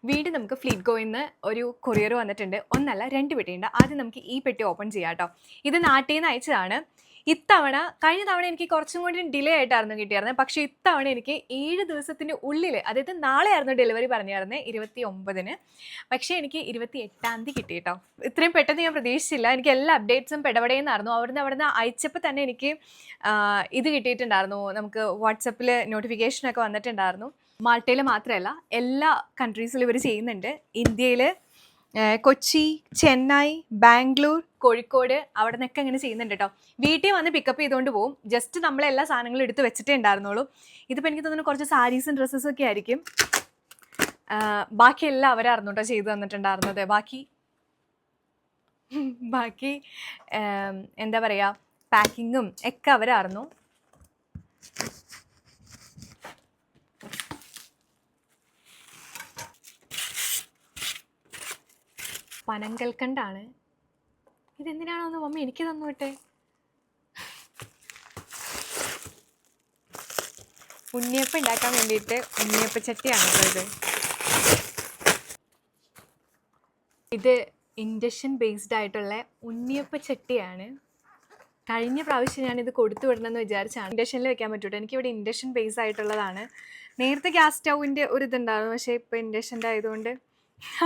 വീണ്ടും നമുക്ക് ഫ്ലീറ്റ് ഗോയിൽ നിന്ന് ഒരു കൊറിയർ വന്നിട്ടുണ്ട്. ഒന്നല്ല 2 പെട്ടിയുണ്ട്. ആദ്യം നമുക്ക് ഈ പെട്ടി ഓപ്പൺ ചെയ്യാം കേട്ടോ. ഇത് നാട്ടിൽ നിന്ന് അയച്ചതാണ്. ഇത്തവണ കഴിഞ്ഞ തവണ എനിക്ക് കുറച്ചും കൂടി ഡിലേ ആയിട്ടായിരുന്നു കിട്ടിയായിരുന്നത്. പക്ഷേ ഇത്തവണ എനിക്ക് 7 ദിവസത്തിൻ്റെ ഉള്ളിൽ, അതായത് നാളെയായിരുന്നു ഡെലിവറി പറഞ്ഞായിരുന്നത് 29-ന്. പക്ഷേ എനിക്ക് 28-ാം തീയതി കിട്ടി കേട്ടോ. ഇത്രയും പെട്ടെന്ന് ഞാൻ പ്രതീക്ഷിച്ചില്ല. എനിക്ക് എല്ലാ അപ്ഡേറ്റ്സും പെടപെടേന്നായിരുന്നു. അവിടുന്ന് അയച്ചപ്പോൾ തന്നെ എനിക്ക് ഇത് കിട്ടിയിട്ടുണ്ടായിരുന്നു. നമുക്ക് വാട്സപ്പിൽ നോട്ടിഫിക്കേഷനൊക്കെ വന്നിട്ടുണ്ടായിരുന്നു. മാൾട്ടയിൽ മാത്രമല്ല എല്ലാ കൺട്രീസിലും ഇവർ ചെയ്യുന്നുണ്ട്. ഇന്ത്യയിൽ കൊച്ചി, ചെന്നൈ, ബാംഗ്ലൂർ, കോഴിക്കോട് അവിടെ നിന്നൊക്കെ അങ്ങനെ ചെയ്യുന്നുണ്ട് കേട്ടോ. വീട്ടിൽ വന്ന് പിക്കപ്പ് ചെയ്തുകൊണ്ട് പോകും. ജസ്റ്റ് നമ്മളെല്ലാ സാധനങ്ങളും എടുത്ത് വെച്ചിട്ടേ ഉണ്ടായിരുന്നുള്ളൂ. ഇതിപ്പോൾ എനിക്ക് തോന്നുന്നു കുറച്ച് സാരീസും ഡ്രസ്സസും ഒക്കെ ആയിരിക്കും. ബാക്കിയെല്ലാം അവരായിരുന്നു കേട്ടോ ചെയ്തു തന്നിട്ടുണ്ടായിരുന്നത്. ബാക്കി എന്താ പറയുക, പാക്കിങ്ങും ഒക്കെ അവരായിരുന്നു. പനങ്കൽക്കണ്ടാണ്. ഇതെന്തിനാണോന്ന് മമ്മി എനിക്ക് തന്നു വിട്ടെ. ഉണ്ണിയപ്പം ഉണ്ടാക്കാൻ വേണ്ടിയിട്ട് ഉണ്ണിയപ്പച്ചട്ടിയാണ് കേട്ടോ ഇത് ഇൻഡക്ഷൻ ബേസ്ഡ് ആയിട്ടുള്ള ഉണ്ണിയപ്പച്ചട്ടിയാണ്. കഴിഞ്ഞ പ്രാവശ്യം ഞാനിത് കൊടുത്തു വിടണമെന്ന് വിചാരിച്ചാണ്. ഇൻഡക്ഷനിൽ വെക്കാൻ പറ്റൂട്ടോ. എനിക്കിവിടെ ഇൻഡക്ഷൻ ബേസ് ആയിട്ടുള്ളതാണ്. നേരത്തെ ഗ്യാസ് സ്റ്റൗവിൻ്റെ ഒരു ഇതുണ്ടായിരുന്നു, പക്ഷേ ഇപ്പോൾ ഇൻഡക്ഷൻ്റെ ആയതുകൊണ്ട്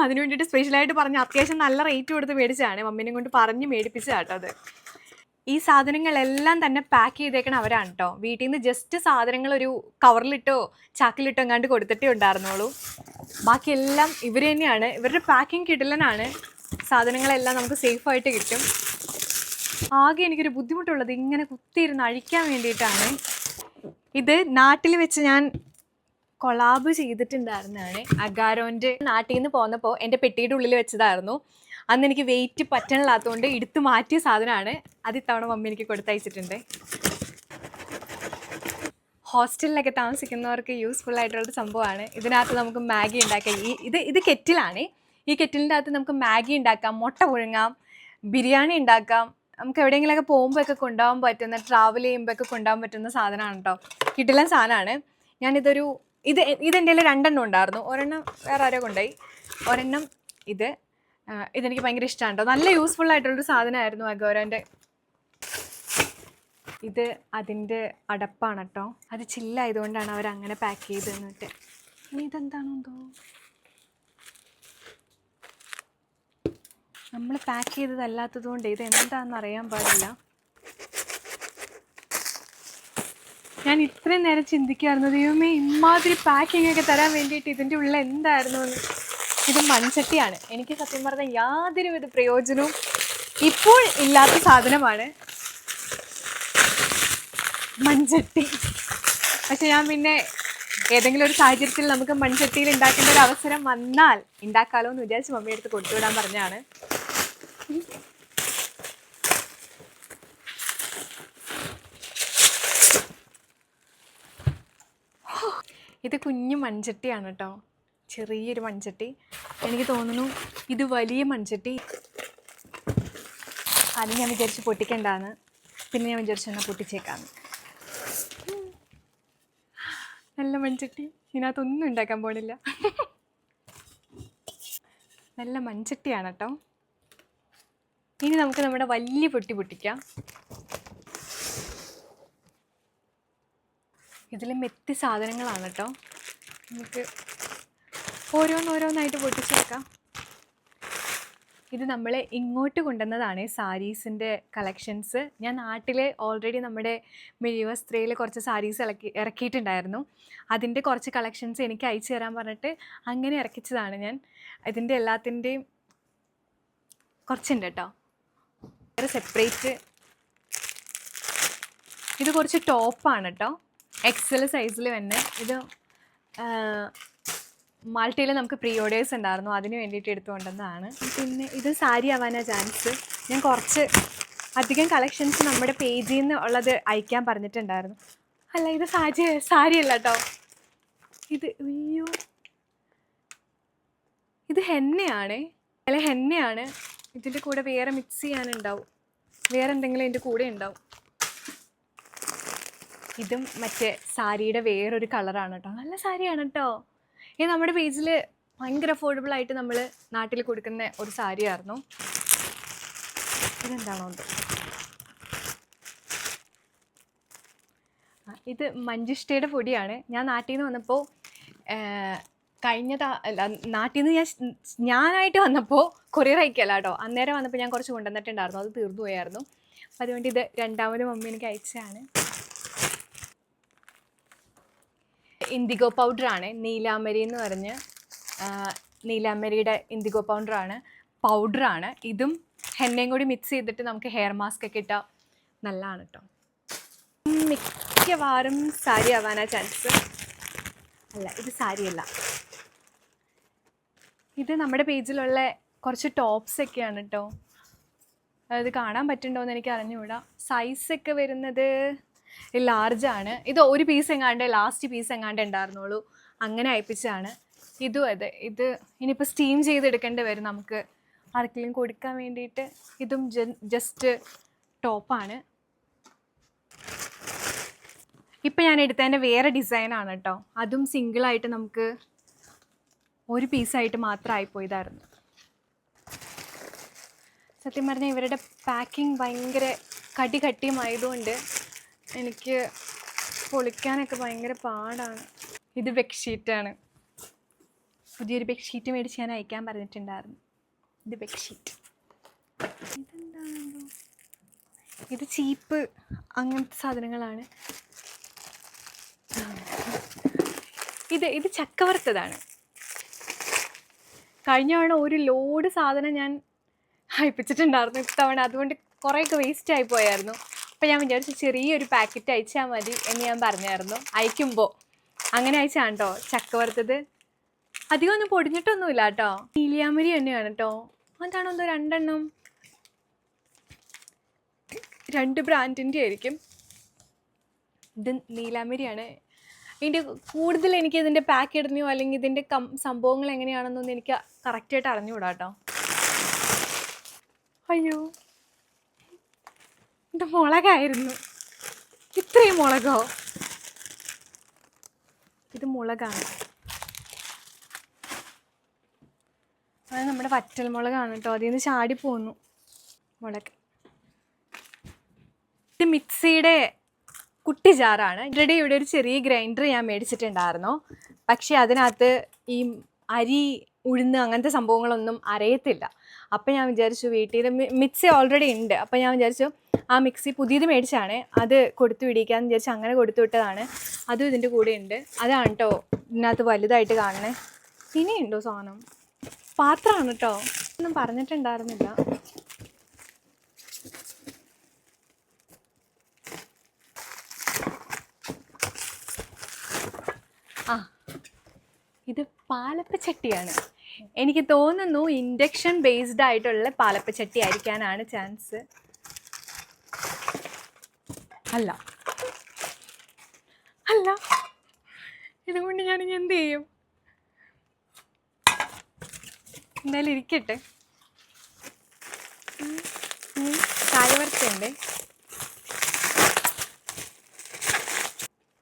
അതിന് വേണ്ടിയിട്ട് സ്പെഷ്യലായിട്ട് പറഞ്ഞ് അത്യാവശ്യം നല്ല റേറ്റ് കൊടുത്ത് മേടിച്ചതാണ്. മമ്മീനെ കൊണ്ട് പറഞ്ഞ് മേടിപ്പിച്ചതാണ് കേട്ടോ അത്. ഈ സാധനങ്ങളെല്ലാം തന്നെ പാക്ക് ചെയ്തേക്കണം അവരാണ് കേട്ടോ. വീട്ടിൽ നിന്ന് ജസ്റ്റ് സാധനങ്ങൾ ഒരു കവറിലിട്ടോ ചാക്കിലിട്ടോ എങ്ങാണ്ട് കൊടുത്തിട്ടേ ഉണ്ടായിരുന്നുള്ളൂ. ബാക്കിയെല്ലാം ഇവർ തന്നെയാണ്. ഇവരുടെ പാക്കിംഗ് കിടലനാണ്. സാധനങ്ങളെല്ലാം നമുക്ക് സേഫായിട്ട് കിട്ടും. ആകെ എനിക്കൊരു ബുദ്ധിമുട്ടുള്ളത് ഇങ്ങനെ കുത്തിയിരുന്ന് അഴിക്കാൻ വേണ്ടിയിട്ടാണ്. ഇത് നാട്ടിൽ വെച്ച് ഞാൻ കൊളാബ് ചെയ്തിട്ടുണ്ടായിരുന്നതാണ്. അഗാരോൻ്റെ നാട്ടിൽ നിന്ന് പോന്നപ്പോൾ എൻ്റെ പെട്ടിയുടെ ഉള്ളിൽ വെച്ചതായിരുന്നു. അന്ന് എനിക്ക് വെയിറ്റ് പറ്റണില്ലാത്തതുകൊണ്ട് എടുത്ത് മാറ്റിയ സാധനമാണ്. അത് ഇത്തവണ മമ്മി എനിക്ക് കൊടുത്തയച്ചിട്ടുണ്ട്. ഹോസ്റ്റലിലൊക്കെ താമസിക്കുന്നവർക്ക് യൂസ്ഫുൾ ആയിട്ടുള്ളൊരു സംഭവമാണ്. ഇതിനകത്ത് നമുക്ക് മാഗി ഉണ്ടാക്കാം. ഇത് കെറ്റിലാണ്. ഈ കെറ്റിലിൻ്റെ അകത്ത് നമുക്ക് മാഗി ഉണ്ടാക്കാം, മുട്ട പുഴുങ്ങാം, ബിരിയാണി ഉണ്ടാക്കാം. നമുക്ക് എവിടെയെങ്കിലുമൊക്കെ പോകുമ്പോൾ ഒക്കെ കൊണ്ടുപോകാൻ പറ്റുന്ന, ട്രാവൽ ചെയ്യുമ്പോൾ ഒക്കെ കൊണ്ടുപോകാൻ പറ്റുന്ന സാധനമാണ് കേട്ടോ. കിടിലൻ സാധനമാണ്. ഞാനിതൊരു ഇതെൻ്റെ കയ്യിൽ 2 എണ്ണം ഉണ്ടായിരുന്നു. ഒരെണ്ണം വേറെ ആരോ കൊണ്ടുപോയി, ഒരെണ്ണം ഇതെനിക്ക് ഭയങ്കര ഇഷ്ടമാണ് കേട്ടോ. നല്ല യൂസ്ഫുൾ ആയിട്ടുള്ളൊരു സാധനമായിരുന്നു അഗോരോൻ്റെ. ഇത് അതിൻ്റെ അടപ്പാണ് കേട്ടോ. അത് ചില്ലായതുകൊണ്ടാണ് അവരങ്ങനെ പാക്ക് ചെയ്ത് തന്നിട്ട്. ഇനി ഇതെന്താണെന്തോ നമ്മൾ പാക്ക് ചെയ്തതല്ലാത്തത് കൊണ്ട് ഇത് എന്താണെന്ന് അറിയാൻ പാടില്ല. ഞാൻ ഇത്രയും നേരം ചിന്തിക്കുമായിരുന്നു, ദൈവമേ ഇമാതിരി പാക്കിംഗ് ഒക്കെ തരാൻ വേണ്ടിയിട്ട് ഇതിൻ്റെ ഉള്ളിൽ എന്തായിരുന്നു എന്ന്. ഇത് മൺചട്ടിയാണ്. എനിക്ക് സത്യം പറഞ്ഞാൽ യാതൊരുവിധ പ്രയോജനവും ഇപ്പോൾ ഇല്ലാത്ത സാധനമാണ് മൺചട്ടി. പക്ഷെ ഞാൻ പിന്നെ ഏതെങ്കിലും ഒരു സാഹചര്യത്തിൽ നമുക്ക് മൺചട്ടിയിൽ ഉണ്ടാക്കേണ്ട ഒരു അവസരം വന്നാൽ ഉണ്ടാക്കാമല്ലോ എന്ന് വിചാരിച്ച് മമ്മിയുടെ അടുത്ത് കൊടുത്തുവിടാൻ പറഞ്ഞാണ്. ഇത് കുഞ്ഞു മൺചട്ടിയാണ് കേട്ടോ. ചെറിയൊരു മൺചട്ടി. എനിക്ക് തോന്നുന്നു ഇത് വലിയ മൺചട്ടി. ആദ്യം ഞാൻ വിചാരിച്ച് പൊട്ടിക്കണ്ടാന്ന്, പിന്നെ ഞാൻ വിചാരിച്ചു എന്നാൽ പൊട്ടിച്ചേക്കാന്ന്. നല്ല മൺചട്ടി. ഇതിനകത്തൊന്നും ഉണ്ടാക്കാൻ പോണില്ല. നല്ല മൺചട്ടിയാണ് കേട്ടോ. ഇനി നമുക്ക് നമ്മുടെ വലിയ പൊട്ടി പൊട്ടിക്കാം. ഇതിൽ മെത്തി സാധനങ്ങളാണ് കേട്ടോ. നമുക്ക് ഓരോന്നോരോന്നായിട്ട് പൊട്ടിച്ചേക്കാം. ഇത് നമ്മൾ ഇങ്ങോട്ട് കൊണ്ടുവന്നതാണ് സാരീസിൻ്റെ കളക്ഷൻസ്. ഞാൻ നാട്ടിൽ ഓൾറെഡി നമ്മുടെ മെഴുവസ്ത്രയിൽ കുറച്ച് സാരീസ് ഇറക്കിയിട്ടുണ്ടായിരുന്നു. അതിൻ്റെ കുറച്ച് കളക്ഷൻസ് എനിക്ക് അയച്ചു തരാൻ പറഞ്ഞിട്ട് അങ്ങനെ ഇറക്കിച്ചതാണ് ഞാൻ. ഇതിൻ്റെ എല്ലാത്തിൻ്റെയും കുറച്ചുണ്ട് കേട്ടോ. വേറെ സെപ്പറേറ്റ്. ഇത് കുറച്ച് ടോപ്പാണ് കേട്ടോ. XL സൈസിൽ തന്നെ. ഇത് മാൾട്ടയിൽ നമുക്ക് പ്രീ ഓർഡേഴ്സ് ഉണ്ടായിരുന്നു, അതിന് വേണ്ടിയിട്ട് എടുത്തുകൊണ്ടെന്നതാണ്. പിന്നെ ഇത് സാരി ആവാനാണ് ചാൻസ്. ഞാൻ കുറച്ച് അധികം കളക്ഷൻസ് നമ്മുടെ പേജിൽ നിന്ന് ഉള്ളത് അയക്കാൻ പറഞ്ഞിട്ടുണ്ടായിരുന്നു. അല്ല, ഇത് സാരി അല്ല കേട്ടോ. ഇത് ഹെന്നയാണ്. അല്ല, ഹെന്നയാണ്. ഇതിൻ്റെ കൂടെ വേറെ മിക്സ് ചെയ്യാനുണ്ടാവും, വേറെ എന്തെങ്കിലും ഇതിൻ്റെ കൂടെ ഉണ്ടാവും. ഇതും മറ്റേ സാരിയുടെ വേറൊരു കളറാണ് കേട്ടോ. നല്ല സാരിയാണ് കേട്ടോ. ഇത് നമ്മുടെ പേജിൽ ഭയങ്കര അഫോർഡബിൾ ആയിട്ട് നമ്മൾ നാട്ടിൽ കൊടുക്കുന്ന ഒരു സാരിയായിരുന്നു. ഇതെന്താണോ ഇത്? ഇത് മഞ്ജുഷ്ഠയുടെ പൊടിയാണ്. ഞാൻ നാട്ടിൽ നിന്ന് വന്നപ്പോൾ നാട്ടിൽ നിന്ന് ഞാനായിട്ട് വന്നപ്പോൾ കൊറിയർ അയക്കല്ല കേട്ടോ, അന്നേരം വന്നപ്പോൾ ഞാൻ കുറച്ച് കൊണ്ടുവന്നിട്ടുണ്ടായിരുന്നു, അത് തീർന്നു പോയായിരുന്നു. അപ്പം അതുകൊണ്ട് ഇത് രണ്ടാമത് മമ്മി എനിക്ക് അയച്ചതാണ്. ഇൻഡിഗോ പൗഡറാണ്, നീലാംബരി എന്ന് പറഞ്ഞ് നീലാംബരിയുടെ ഇൻഡിഗോ പൗഡറാണ്. ഇതും ഹെന്നയും കൂടി മിക്സ് ചെയ്തിട്ട് നമുക്ക് ഹെയർ മാസ്ക് ഒക്കെ ഇട്ടാൽ നല്ലതാണ് കേട്ടോ. മിക്കവാറും സാരി ആവാനാ ചാൻസ്. അല്ല, ഇത് സാരിയല്ല. ഇത് നമ്മുടെ പേജിലുള്ള കുറച്ച് ടോപ്സൊക്കെയാണ് കേട്ടോ. അത് കാണാൻ പറ്റുന്നുണ്ടോ എന്ന് എനിക്ക് അറിഞ്ഞുകൂടാ. സൈസൊക്കെ വരുന്നത് ലാർജാണ്. ഇത് ഒരു പീസ് എങ്ങാണ്ട്, ലാസ്റ്റ് പീസ് എങ്ങാണ്ട് ഉണ്ടായിരുന്നുള്ളൂ, അങ്ങനെ അയപ്പിച്ചാണ്. ഇതും അതെ, ഇത് ഇനിയിപ്പോൾ സ്റ്റീം ചെയ്തെടുക്കേണ്ടി വരും നമുക്ക് ആർക്കെങ്കിലും കൊടുക്കാൻ വേണ്ടിയിട്ട്. ഇതും ജസ്റ്റ് ടോപ്പാണ്. ഇപ്പം ഞാൻ എടുത്തതിൻ്റെ വേറെ ഡിസൈനാണ് കേട്ടോ. അതും സിംഗിളായിട്ട് നമുക്ക് ഒരു പീസായിട്ട് മാത്രം ആയിപ്പോയതായിരുന്നു. സത്യം പറഞ്ഞാൽ ഇവരുടെ പാക്കിംഗ് ഭയങ്കര കട്ടിയുമായതുകൊണ്ട് എനിക്ക് പൊളിക്കാനൊക്കെ ഭയങ്കര പാടാണ്. ഇത് ബെഡ്ഷീറ്റാണ്. പുതിയൊരു ബെഡ്ഷീറ്റ് മേടിച്ച് ഞാൻ അയക്കാൻ പറഞ്ഞിട്ടുണ്ടായിരുന്നു. ഇത് ബെഡ്ഷീറ്റ്. ഇതെന്താണല്ലോ, ഇത് ചീപ്പ് അങ്ങനത്തെ സാധനങ്ങളാണ്. ഇത് ചക്ക വറുത്തതാണ്. കഴിഞ്ഞ തവണ ഒരു ലോഡ് സാധനം ഞാൻ അയപ്പിച്ചിട്ടുണ്ടായിരുന്നു ഇത്തവണ, അതുകൊണ്ട് കുറേയൊക്കെ വേസ്റ്റ് ആയി പോയായിരുന്നു. അപ്പം ഞാൻ വിചാരിച്ചു ചെറിയൊരു പാക്കറ്റ് അയച്ചാൽ മതി എന്ന് ഞാൻ പറഞ്ഞായിരുന്നു അയക്കുമ്പോൾ. അങ്ങനെ അയച്ചാണ് കേട്ടോ ചക്ക വറുത്തത്. അധികം ഒന്നും പൊടിഞ്ഞിട്ടൊന്നുമില്ല കേട്ടോ. നീലിയാമരി തന്നെയാണ് കേട്ടോ. അതാണോ എന്തോ രണ്ടെണ്ണം, 2 ബ്രാൻഡിൻ്റെ ആയിരിക്കും. ഇത് നീലാമരിയാണ്. ഇതിൻ്റെ കൂടുതൽ എനിക്ക് ഇതിൻ്റെ പാക്കിടുന്നോ അല്ലെങ്കിൽ ഇതിൻ്റെ സംഭവങ്ങൾ എങ്ങനെയാണെന്നൊന്നും എനിക്ക് കറക്റ്റായിട്ട് അറിഞ്ഞുകൂടാ കേട്ടോ. അയ്യോ, ഇത് മുളകായിരുന്നു. ഇത്രയും മുളകോ? ഇത് മുളകാണ്. അത് നമ്മുടെ വറ്റൽ മുളകാണ് കേട്ടോ. അതിൽ നിന്ന് ചാടിപ്പോന്നു മുളക്. ഇത് മിക്സിയുടെ കുട്ടി ജാറാണ്. ഇവിടെ ഒരു ചെറിയ ഗ്രൈൻഡർ ഞാൻ മേടിച്ചിട്ടുണ്ടായിരുന്നു. പക്ഷേ അതിനകത്ത് ഈ അരി, ഉഴുന്ന് അങ്ങനത്തെ സംഭവങ്ങളൊന്നും അരയത്തില്ല. അപ്പം ഞാൻ വിചാരിച്ചു വീട്ടിൽ മിക്സി ഓൾറെഡി ഉണ്ട്. അപ്പം ഞാൻ വിചാരിച്ചു ആ മിക്സി പുതിയത് മേടിച്ചാണ്, അത് കൊടുത്തു വിടിക്കാമെന്ന് വിചാരിച്ചു അങ്ങനെ കൊടുത്തു വിട്ടതാണ്. അതും ഇതിൻ്റെ കൂടെ ഉണ്ട്. അതാണ് കേട്ടോ ഇതിനകത്ത് വലുതായിട്ട് കാണണേ. ഇനിയുണ്ടോ സാധനം? പാത്രമാണ് കേട്ടോ, ഒന്നും പറഞ്ഞിട്ടുണ്ടായിരുന്നില്ല. ഇത് പാലപ്പച്ചട്ടിയാണ്. എനിക്ക് തോന്നുന്നു ഇൻഡക്ഷൻ ബേസ്ഡ് ആയിട്ടുള്ള പാലപ്പച്ചട്ടി ആയിരിക്കാനാണ് ചാൻസ്. അല്ല, ഇതുകൊണ്ട് ഞാനിനി എന്ത് ചെയ്യും? എന്തായാലും ഇരിക്കട്ടെ.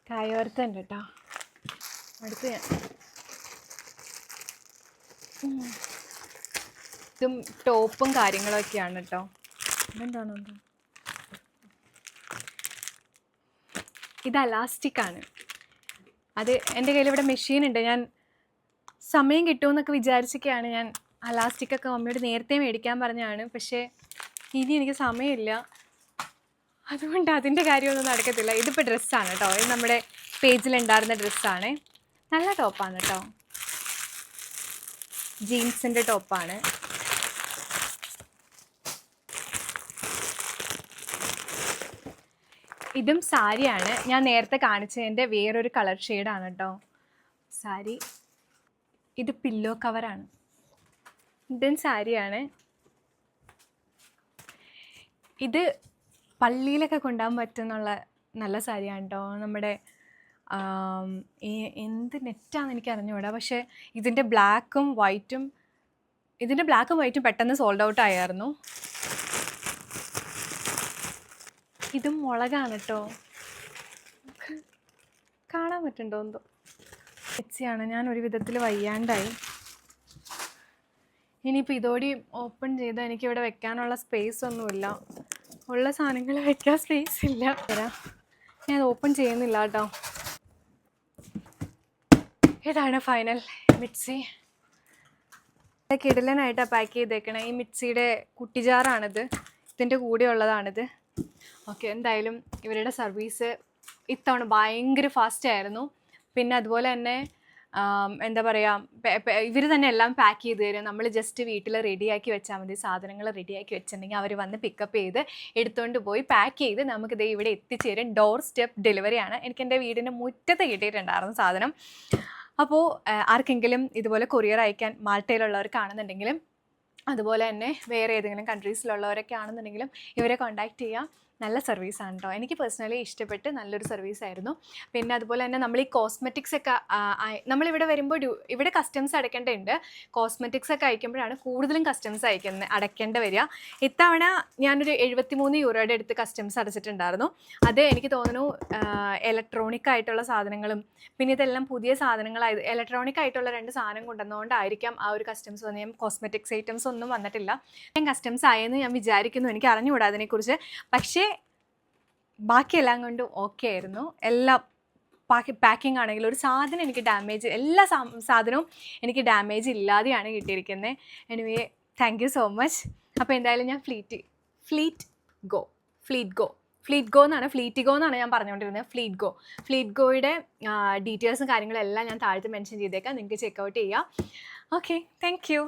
കായവറുത്തുണ്ട് കേട്ടോ. അടുത്ത് ഞാൻ ഇതും ടോപ്പും കാര്യങ്ങളൊക്കെയാണ് കേട്ടോ. ഇതെന്താണോ? ഇത് അലാസ്റ്റിക്കാണ്. അത് എൻ്റെ കയ്യിൽ ഇവിടെ മെഷീൻ ഉണ്ട്. ഞാൻ സമയം കിട്ടുമെന്നൊക്കെ വിചാരിച്ചൊക്കെയാണ് ഞാൻ അലാസ്റ്റിക്കൊക്കെ മമ്മിയോട് നേരത്തെ മേടിക്കാൻ പറഞ്ഞതാണ്. പക്ഷേ ഇനി എനിക്ക് സമയമില്ല, അതുകൊണ്ട് അതിൻ്റെ കാര്യമൊന്നും നടക്കത്തില്ല. ഇതിപ്പോൾ ഡ്രസ്സാണ് കേട്ടോ. ഇത് നമ്മുടെ പേജിലുണ്ടായിരുന്ന ഡ്രസ്സാണ്. നല്ല ടോപ്പാണ് കേട്ടോ, ജീൻസിൻ്റെ ടോപ്പാണ്. ഇതും സാരിയാണ്. ഞാൻ നേരത്തെ കാണിച്ചതിൻ്റെ വേറൊരു കളർ ഷെയ്ഡാണ് കേട്ടോ സാരി. ഇത് പില്ലോ കവറാണ്. ഇതും സാരിയാണ്. ഇത് പള്ളിയിലൊക്കെ കൊണ്ടുപോകാൻ പറ്റുന്നുള്ള നല്ല സാരിയാണ് കേട്ടോ. നമ്മുടെ എന്ത് നെറ്റാണെന്ന് എനിക്ക് അറിഞ്ഞുകൂടാ. പക്ഷേ ഇതിൻ്റെ ബ്ലാക്കും വൈറ്റും പെട്ടെന്ന് സോൾഡ് ഔട്ട് ആയിരുന്നു. ഇതും മുളകാണ് കേട്ടോ. കാണാൻ പറ്റുന്നുണ്ടോ എന്തോ? വെച്ചാണ് ഞാൻ ഒരു വിധത്തിൽ വയ്യാണ്ടായി. ഇനിയിപ്പോൾ ഇതോടെ ഓപ്പൺ ചെയ്താൽ എനിക്കിവിടെ വെക്കാനുള്ള സ്പേസ് ഒന്നുമില്ല. ഉള്ള സാധനങ്ങൾ വെക്കാൻ സ്പേസ് ഇല്ല. തരാം, ഞാൻ ഓപ്പൺ ചെയ്യുന്നില്ല കേട്ടോ. ഇതാണ് ഫൈനൽ മിക്സി. കിടലനായിട്ടാണ് പാക്ക് ചെയ്തേക്കണേ. ഈ മിക്സിയുടെ കുട്ടിജാറാണിത്, ഇതിൻ്റെ കൂടെ ഉള്ളതാണിത്. ഓക്കെ, എന്തായാലും ഇവരുടെ സർവീസ് ഇത്തവണ ഭയങ്കര ഫാസ്റ്റ് ആയിരുന്നു. പിന്നെ അതുപോലെ തന്നെ എന്താ പറയുക, ഇവർ തന്നെ എല്ലാം പാക്ക് ചെയ്ത് തരും. നമ്മൾ ജസ്റ്റ് വീട്ടിൽ റെഡിയാക്കി വെച്ചാൽ മതി. സാധനങ്ങൾ റെഡിയാക്കി വെച്ചിട്ടുണ്ടെങ്കിൽ അവർ വന്ന് പിക്കപ്പ് ചെയ്ത് എടുത്തുകൊണ്ട് പോയി പാക്ക് ചെയ്ത് നമുക്കിത് ഇവിടെ എത്തിച്ചേരും. ഡോർ സ്റ്റെപ്പ് ഡെലിവറിയാണ്. എനിക്ക് എൻ്റെ വീടിൻ്റെ മുറ്റത്ത് കിട്ടിയിട്ടുണ്ടായിരുന്നു സാധനം. അപ്പോൾ ആർക്കെങ്കിലും ഇതുപോലെ കൊറിയർ അയക്കാൻ മാൾട്ടയിലുള്ളവർക്കാണെന്നുണ്ടെങ്കിലും അതുപോലെ തന്നെ വേറെ ഏതെങ്കിലും കൺട്രീസിലുള്ളവരൊക്കെ ആണെന്നുണ്ടെങ്കിലും ഇവരെ കോൺടാക്റ്റ് ചെയ്യാം. നല്ല സർവീസാണ് കേട്ടോ. എനിക്ക് പേഴ്സണലി ഇഷ്ടപ്പെട്ട് നല്ലൊരു സർവീസായിരുന്നു. പിന്നെ അതുപോലെ തന്നെ നമ്മൾ ഈ കോസ്മെറ്റിക്സ് ഒക്കെ നമ്മളിവിടെ വരുമ്പോൾ ഇവിടെ കസ്റ്റംസ് അടയ്ക്കേണ്ടതുണ്ട്. കോസ്മെറ്റിക്സ് ഒക്കെ അയക്കുമ്പോഴാണ് കൂടുതലും കസ്റ്റംസ് അടയ്ക്കേണ്ടി വരിക. ഇത്തവണ ഞാനൊരു 73 യൂറോയുടെ അടുത്ത് കസ്റ്റംസ് അടച്ചിട്ടുണ്ടായിരുന്നു. അത് എനിക്ക് തോന്നുന്നു ഇലക്ട്രോണിക് ആയിട്ടുള്ള സാധനങ്ങളും പിന്നെ ഇതെല്ലാം പുതിയ സാധനങ്ങളായത് ഇലക്ട്രോണിക് ആയിട്ടുള്ള 2 സാധനം കൊണ്ടുവന്നതുകൊണ്ടായിരിക്കാം ആ ഒരു കസ്റ്റംസ് വന്ന്. ഞാൻ കോസ്മെറ്റിക്സ് ഐറ്റംസ് ഒന്നും വന്നിട്ടില്ല. ഞാൻ കസ്റ്റംസ് ആയെന്ന് ഞാൻ വിചാരിക്കുന്നു. എനിക്ക് അറിഞ്ഞുകൂടാ അതിനെക്കുറിച്ച്. പക്ഷേ ബാക്കിയെല്ലാം കൊണ്ടും ഓക്കെ ആയിരുന്നു. എല്ലാം പാക്കിംഗ് ആണെങ്കിലും ഒരു സാധനം എനിക്ക് ഡാമേജ്, എല്ലാ സാധനവും എനിക്ക് ഡാമേജ് ഇല്ലാതെയാണ് കിട്ടിയിരിക്കുന്നത്. Anyway thank you so much. അപ്പോൾ എന്തായാലും ഞാൻ ഫ്ലീറ്റ്ഗോ എന്നാണ് ഞാൻ പറഞ്ഞുകൊണ്ടിരുന്നത്. ഫ്ലീറ്റ്ഗോയുടെ ഡീറ്റെയിൽസും കാര്യങ്ങളും എല്ലാം ഞാൻ താഴത്ത് മെൻഷൻ ചെയ്തേക്കാം. നിങ്ങൾക്ക് ചെക്കൗട്ട് ചെയ്യാം. Okay, thank you.